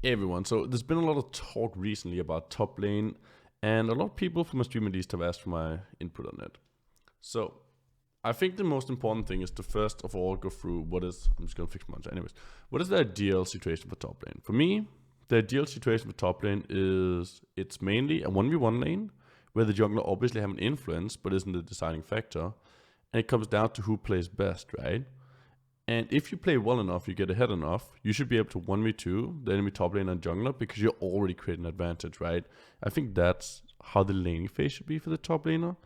Hey everyone, so there's been a lot of talk recently about top lane, and a lot of people from my streamer list have asked for my input on it. So, I think the most important thing is to first of all go through I'm just gonna fix my answer anyways. What is the ideal situation for top lane? For me, the ideal situation for top lane is it's mainly a 1v1 lane, where the jungler obviously have an influence, but isn't the deciding factor, and it comes down to who plays best, right? And if you play well enough, you get ahead enough, you should be able to 1v2 the enemy top lane and jungler because you're already creating an advantage, right? I think that's how the laning phase should be for the top laner.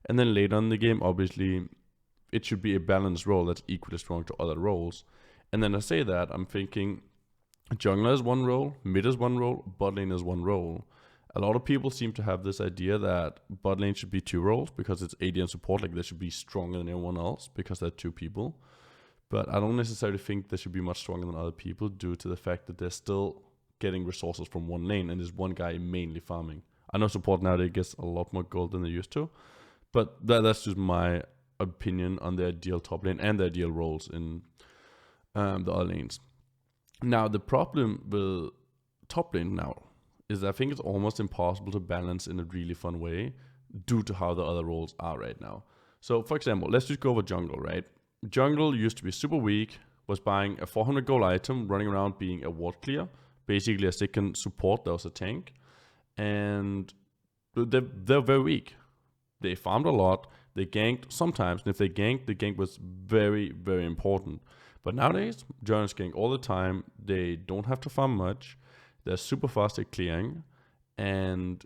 And then later in the game, obviously, it should be a balanced role that's equally strong to other roles. And then I say that, I'm thinking jungler is one role, mid is one role, bot lane is one role. A lot of people seem to have this idea that bot lane should be two roles because it's AD and support, like they should be stronger than everyone else because they're two people. But I don't necessarily think they should be much stronger than other people due to the fact that they're still getting resources from one lane and there's one guy mainly farming. I know support nowadays gets a lot more gold than they used to, but that's just my opinion on the ideal top lane and the ideal roles in the other lanes. Now, the problem with top lane now is I think it's almost impossible to balance in a really fun way due to how the other roles are right now. So, for example, let's just go over jungle, right? Jungle used to be super weak, was buying a 400 gold item, running around being a ward clear, basically a second support that was a tank, and they're very weak. They farmed a lot, they ganked sometimes, and if they ganked, the gank was very, very important. But nowadays, Journals gank all the time, they don't have to farm much, they're super fast at clearing, and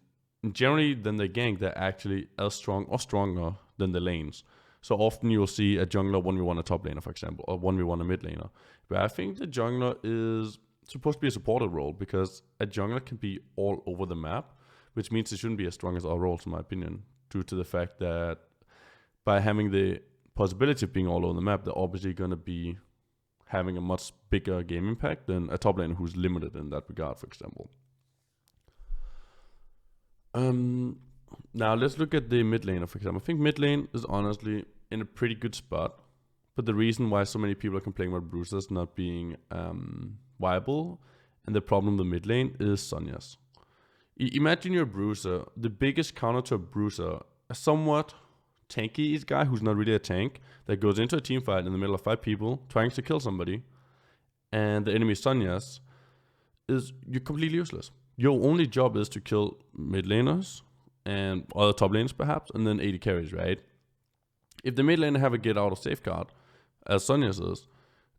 generally, then they gank, they're actually as strong or stronger than the lanes. So often you'll see a jungler 1v1 a top laner, for example, or 1v1 a mid laner. But I think the jungler is supposed to be a supported role because a jungler can be all over the map, which means it shouldn't be as strong as our roles, in my opinion, due to the fact that by having the possibility of being all over the map, they're obviously going to be having a much bigger game impact than a top laner who's limited in that regard, for example. Now let's look at the mid laner, for example. I think mid lane is honestly in a pretty good spot, but the reason why so many people are complaining about bruisers not being viable and the problem with mid lane is Sonya's. Imagine you're a bruiser. The biggest counter to a bruiser, a somewhat tanky guy who's not really a tank, that goes into a team fight in the middle of 5 people trying to kill somebody, and the enemy Sonya's, is you're completely useless. Your only job is to kill mid laners and other top lanes perhaps, and then AD carries, right? If the mid laner have a get out of safeguard, as Sonya's is,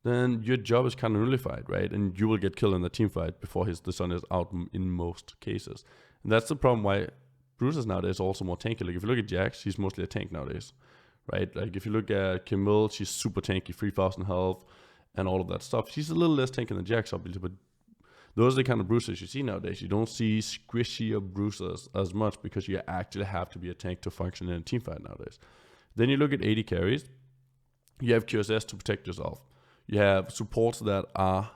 then your job is kind of nullified, right? And you will get killed in the team fight before the Sonya's out in most cases. And that's the problem why bruisers nowadays are also more tanky. Like if you look at Jax, she's mostly a tank nowadays, right? Like if you look at Kayle, she's super tanky, 3000 health, and all of that stuff. She's a little less tanky than Jax, obviously, but those are the kind of bruisers you see nowadays. You don't see squishier bruisers as much because you actually have to be a tank to function in a team fight nowadays. Then you look at AD carries. You have QSS to protect yourself. You have supports that are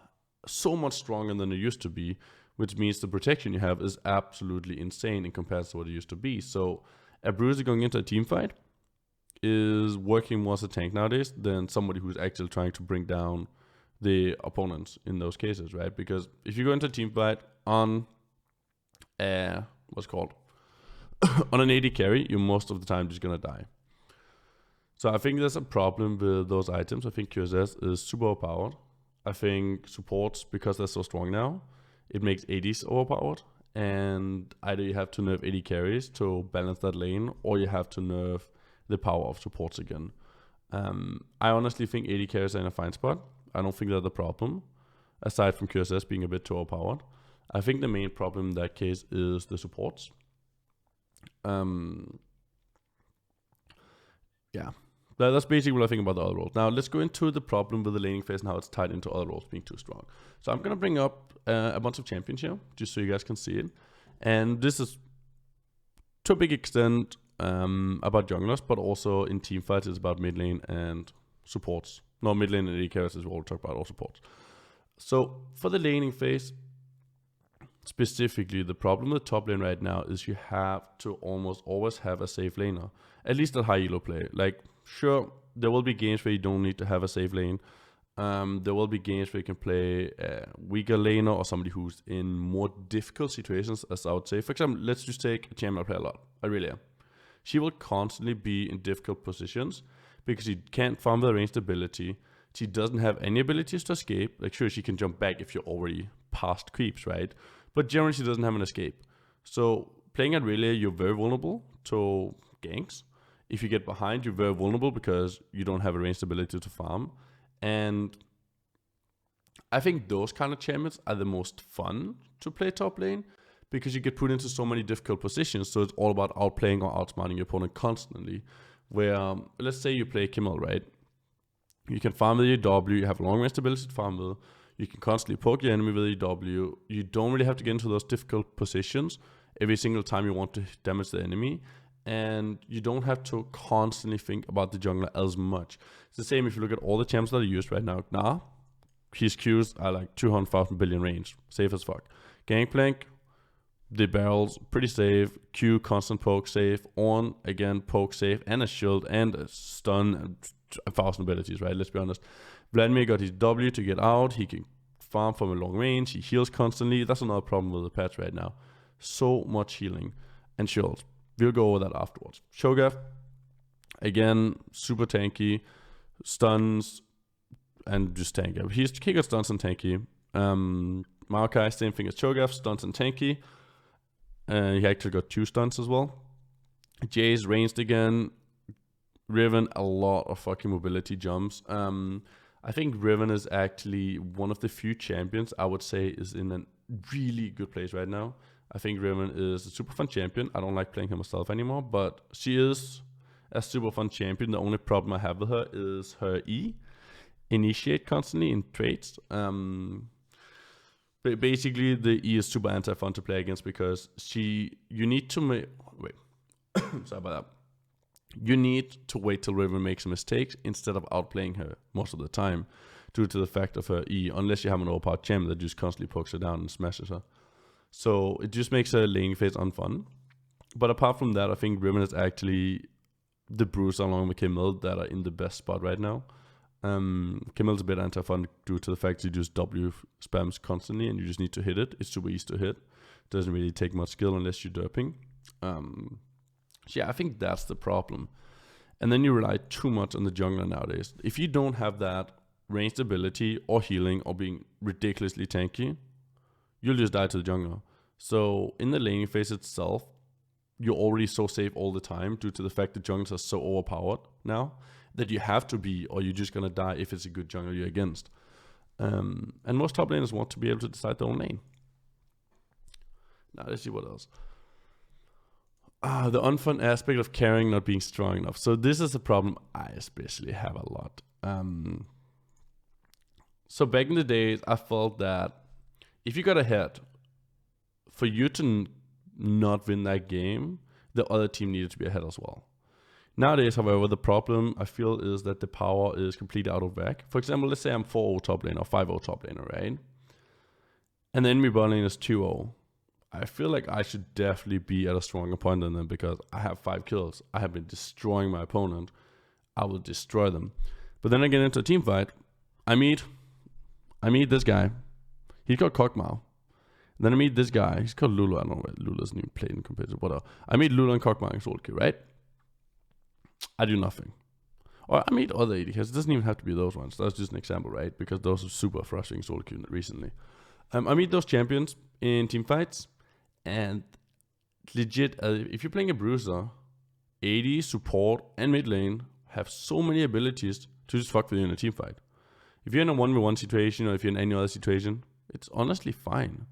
so much stronger than they used to be, which means the protection you have is absolutely insane in comparison to what it used to be. So a bruiser going into a team fight is working more as a tank nowadays than somebody who's actually trying to bring down the opponents in those cases, right? Because if you go into a team fight on on an AD carry, you're most of the time just gonna die. So I think there's a problem with those items. I think QSS is super overpowered. I think supports, because they're so strong now, it makes ADs overpowered, and either you have to nerf AD carries to balance that lane, or you have to nerf the power of supports again. I honestly think AD carries are in a fine spot. I don't think they're the problem, aside from QSS being a bit too overpowered. I think the main problem in that case is the supports. Yeah, that's basically what I think about the other roles. Now let's go into the problem with the laning phase and how it's tied into other roles being too strong. So I'm going to bring up a bunch of champions here, just so you guys can see it. And this is, to a big extent, about junglers, but also in team fights it's about mid lane and supports. No, mid lane and AD carries is what we'll talk about, all supports. So for the laning phase, specifically, the problem with top lane right now is you have to almost always have a safe laner, at least at high elo play. Like, sure, there will be games where you don't need to have a safe lane, There will be games where you can play a weaker laner or somebody who's in more difficult situations, as I would say. For example, let's just take a champion I play a lot, Aurelia. She will constantly be in difficult positions because she can't farm the ranged ability. She doesn't have any abilities to escape. Like, sure, she can jump back if you're already past creeps, right? But generally, she doesn't have an escape. So playing Aurelia, you're very vulnerable to ganks. If you get behind, you're very vulnerable because you don't have a ranged ability to farm. And I think those kind of champions are the most fun to play top lane because you get put into so many difficult positions. So it's all about outplaying or outsmarting your opponent constantly. Where, let's say you play Kayle, right? You can farm with your W, you have long range ability to farm with, you can constantly poke your enemy with your W, you don't really have to get into those difficult positions every single time you want to damage the enemy, and you don't have to constantly think about the jungler as much. It's the same if you look at all the champs that are used right now. Nah, his Qs are like 200,000 billion range, safe as fuck. Gangplank, the barrels, pretty safe. Q, constant poke, safe. On, again, poke, safe, and a shield, and a stun, and 1,000 abilities, right? Let's be honest. Vladimir got his W to get out. He can farm from a long range. He heals constantly. That's another problem with the patch right now. So much healing and shields. We'll go over that afterwards. Shogath, again, super tanky. Stuns, and just tanky. He got stuns and tanky. Maokai, same thing as Cho'Gath, stuns and tanky. He actually got 2 stuns as well. Jay's ranged again. Riven, a lot of fucking mobility jumps. I think Riven is actually one of the few champions I would say is in a really good place right now. I think Riven is a super fun champion. I don't like playing her myself anymore, but she is a super fun champion. The only problem I have with her is her E. Initiate constantly in trades. Basically, the E is super anti-fun to play against because you need to make... Wait. Sorry about that. You need to wait till Riven makes mistakes instead of outplaying her most of the time due to the fact of her E, unless you have an overpowered champion that just constantly pokes her down and smashes her. So it just makes her laning phase unfun. But apart from that, I think Riven is actually the Bruiser along with Kayle that are in the best spot right now. Kayle's a bit anti-fun due to the fact you just W spams constantly and you just need to hit it. It's super easy to hit. Doesn't really take much skill unless you're derping. So yeah, I think that's the problem. And then you rely too much on the jungler nowadays. If you don't have that ranged ability or healing or being ridiculously tanky, you'll just die to the jungler. So in the laning phase itself, you're already so safe all the time due to the fact that junglers are so overpowered now that you have to be, or you're just gonna die if it's a good jungler you're against. And most top laners want to be able to decide their own lane. Now let's see what else. The unfun aspect of carrying not being strong enough. So this is a problem I especially have a lot. So back in the days, I felt that if you got ahead, for you to not win that game, the other team needed to be ahead as well. Nowadays, however, the problem I feel is that the power is completely out of whack. For example, let's say I'm 4-0 top laner or 5-0 top laner, right? And the enemy bot lane is 2-0. I feel like I should definitely be at a stronger point than them because I have 5 kills. I have been destroying my opponent. I will destroy them. But then I get into a team fight. I meet this guy. He's got Kog'Maw. Then I meet this guy. He's called Lulu. I don't know why Lulu doesn't even play in competitive. Whatever. I meet Lulu and Kog'Maw in solo queue, right? I do nothing. Or I meet other AD carries. It doesn't even have to be those ones. That's just an example, right? Because those are super frustrating solo queue recently. I meet those champions in team fights. And legit, if you're playing a Bruiser, AD, support, and mid lane have so many abilities to just fuck with you in a team fight. If you're in a 1v1 situation or if you're in any other situation, it's honestly fine.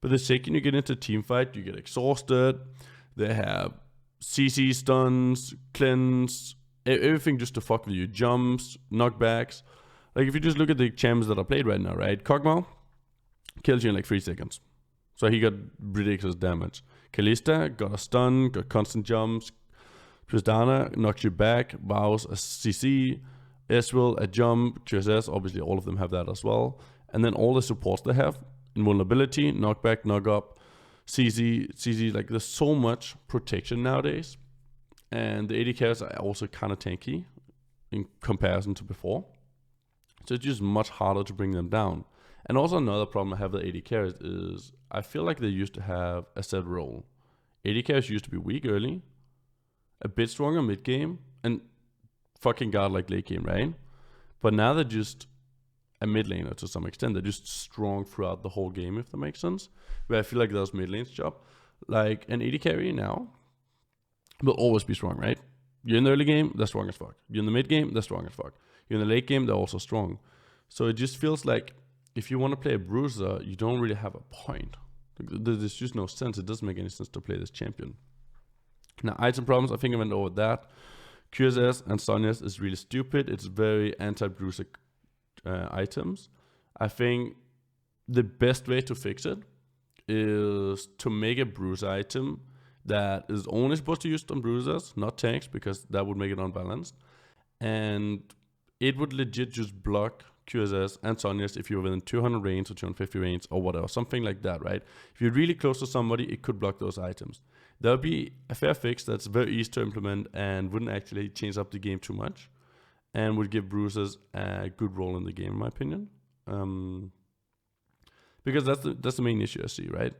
But the second you get into a team fight, you get exhausted. They have CC stuns, cleanse, everything just to fuck with you. Jumps, knockbacks. Like if you just look at the champions that are played right now, right? Kog'Maw kills you in like 3 seconds. So he got ridiculous damage. Kalista got a stun, got constant jumps. Tristana knocks you back. Vows a CC. Ezreal a jump. QSS, obviously all of them have that as well. And then all the supports they have. Invulnerability, knockback, knock up, CZ, like there's so much protection nowadays. And the AD carries are also kind of tanky in comparison to before. So it's just much harder to bring them down. And also another problem I have with AD carries is I feel like they used to have a set role. AD carries used to be weak early, a bit stronger mid game, and fucking god like late game, right? But now they're just a mid laner to some extent. They're just strong throughout the whole game, if that makes sense. Where I feel like that was mid lane's job. Like an AD carry now will always be strong, right? You're in the early game, they're strong as fuck. You're in the mid game, they're strong as fuck. You're in the late game, they're also strong. So it just feels like if you want to play a bruiser, you don't really have a point. There's just no sense. It doesn't make any sense to play this champion. Now, item problems, I think I went over that. QSS and Sonya's is really stupid. It's very anti-bruiser items. I think the best way to fix it is to make a bruiser item that is only supposed to be used on bruisers, not tanks, because that would make it unbalanced. And it would legit just block QSS and Sonya's if you're within 200 range or 250 range or whatever, something like that, right? If you're really close to somebody, it could block those items. That would be a fair fix that's very easy to implement and wouldn't actually change up the game too much and would give bruisers a good role in the game, in my opinion. Because that's the main issue I see, right?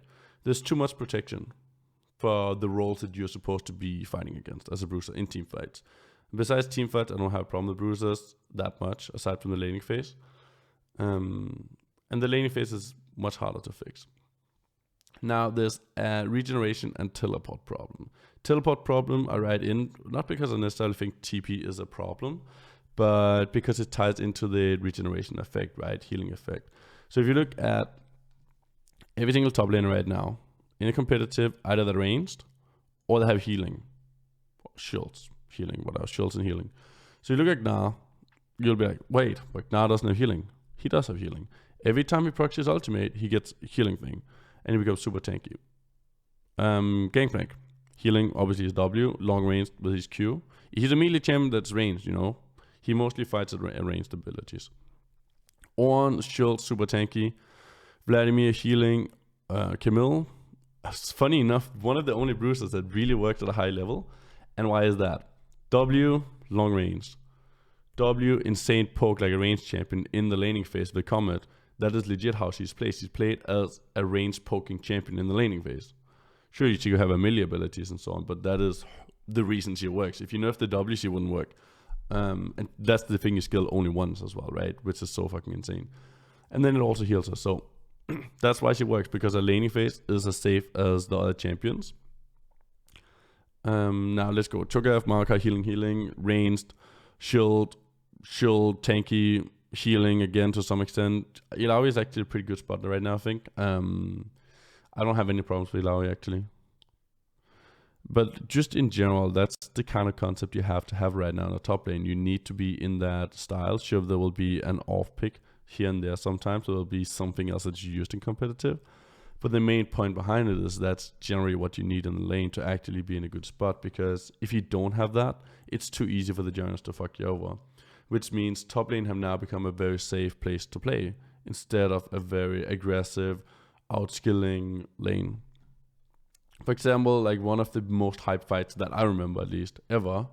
There's too much protection for the roles that you're supposed to be fighting against as a bruiser in team fights. Besides team fights, I don't have a problem with bruisers that much, aside from the laning phase. And the laning phase is much harder to fix. Now there's a regeneration and teleport problem. Teleport problem I write in, not because I necessarily think TP is a problem, but because it ties into the regeneration effect, right? Healing effect. So if you look at every single top laner right now, in a competitive, either they're ranged or they have healing. Shields, healing, whatever, shields and healing. So you look at Gnar, you'll be like, wait, but Gnar doesn't have healing. He does have healing. Every time he procs his ultimate, he gets healing thing. And he becomes super tanky. Gangplank. Healing, obviously, is W. Long range with his Q. He's a melee champion that's ranged, you know. He mostly fights at ranged abilities. Ornn, shield, super tanky. Vladimir, healing. Camille. Funny enough, one of the only bruisers that really works at a high level. And why is that? W, long range. W, insane poke like a ranged champion in the laning phase of the Comet. That is legit how she's played. She's played as a ranged poking champion in the laning phase. Sure, she could have a melee abilities and so on, but that is the reason she works. If you nerf the W, she wouldn't work. And that's the thing you skill only once as well, right? Which is so fucking insane. And then it also heals her. So that's why she works, because her laning phase is as safe as the other champions. Now let's go. Cho'Gath, Maokai, healing, ranged, shield, tanky, healing again to some extent. Illaoi is actually a pretty good spot right now, I think. I don't have any problems with Illaoi actually. But just in general, that's the kind of concept you have to have right now in the top lane. You need to be in that style. Sure, there will be an off pick here and there sometimes. There will be something else that you used in competitive. But the main point behind it is that's generally what you need in the lane to actually be in a good spot. Because if you don't have that, it's too easy for the junglers to fuck you over. Which means top lane have now become a very safe place to play instead of a very aggressive, outskilling lane. For example, like one of the most hyped fights that I remember at least ever,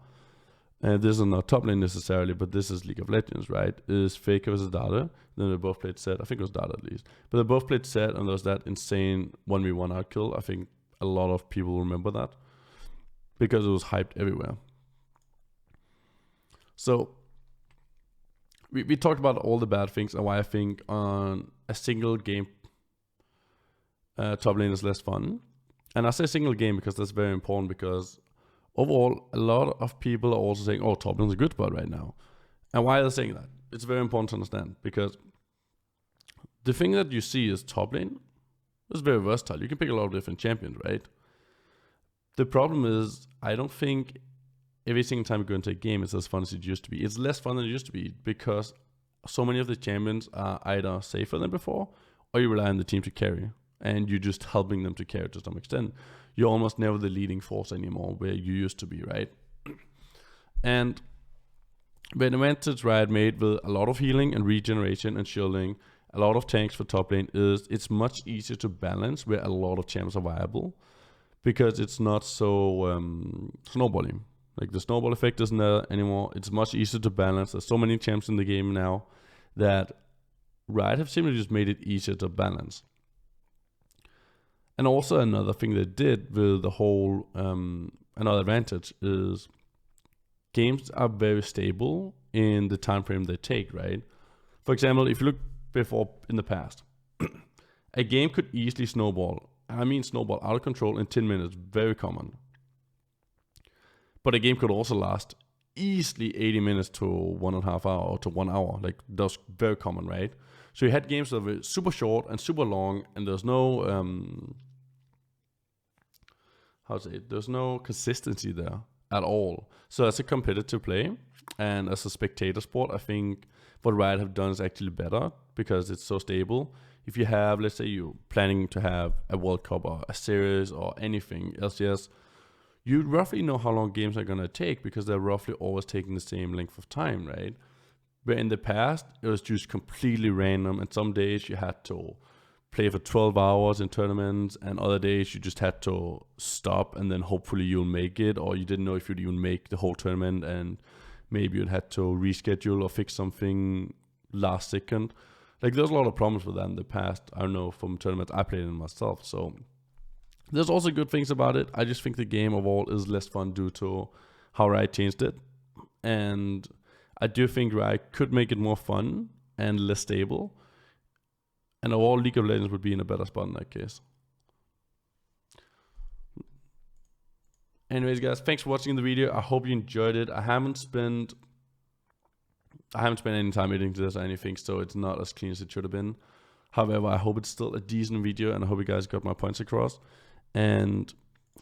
and this is not top lane necessarily, but this is League of Legends, right? Is Faker versus Dada. Then they both played Zed. I think it was Dada at least. But they both played Zed, and there was that insane 1v1 outkill. I think a lot of people remember that because it was hyped everywhere. So we talked about all the bad things and why I think on a single game top lane is less fun. And I say single game because that's very important, because overall a lot of people are also saying, oh, top lane is a good spot right now. And why are they saying that? It's very important to understand, because the thing that you see is top lane is very versatile. You can pick a lot of different champions, right? The problem is, I don't think every single time you go into a game it's as fun as it used to be. It's less fun than it used to be because so many of the champions are either safer than before, or you rely on the team to carry, and you're just helping them to carry to some extent. You're almost never the leading force anymore where you used to be, right? And the advantage Riot made with a lot of healing and regeneration and shielding, a lot of tanks for top lane, is it's much easier to balance where a lot of champs are viable, because it's not so snowballing. Like the snowball effect isn't there anymore. It's much easier to balance. There's so many champs in the game now that Riot have simply just made it easier to balance. And also another thing they did with the whole, another advantage is games are very stable in the time frame they take, right? For example, if you look before in the past, a game could easily snowball. I mean snowball out of control in 10 minutes, very common. But a game could also last easily 80 minutes to 1.5 hour or to 1 hour. Like that's very common, right? So you had games that were super short and super long, and there's no there's no consistency there at all. So as a competitive play and as a spectator sport, I think what Riot have done is actually better because it's so stable. If you have, let's say you're planning to have a World Cup or a series or anything LCS, you roughly know how long games are going to take because they're roughly always taking the same length of time, right? But in the past, it was just completely random, and some days you had to play for 12 hours in tournaments, and other days you just had to stop and then hopefully you'll make it, or you didn't know if you'd even make the whole tournament, and maybe you'd had to reschedule or fix something last second. Like there's a lot of problems with that in the past. I don't know, from tournaments I played in myself. So there's also good things about it. I just think the game overall is less fun due to how Riot changed it. And I do think Riot could make it more fun and less stable. And overall, League of Legends would be in a better spot in that case. Anyways, guys, thanks for watching the video. I hope you enjoyed it. I haven't spent any time editing this or anything, so it's not as clean as it should have been. However, I hope it's still a decent video, and I hope you guys got my points across. And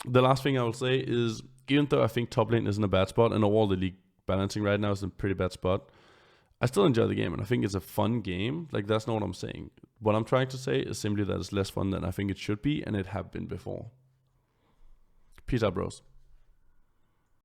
the last thing I will say is, even though I think top lane is in a bad spot, and overall the league balancing right now is in a pretty bad spot, I still enjoy the game, and I think it's a fun game. Like, that's not what I'm saying. What I'm trying to say is simply that it's less fun than I think it should be, and it have been before. Peace out, bros.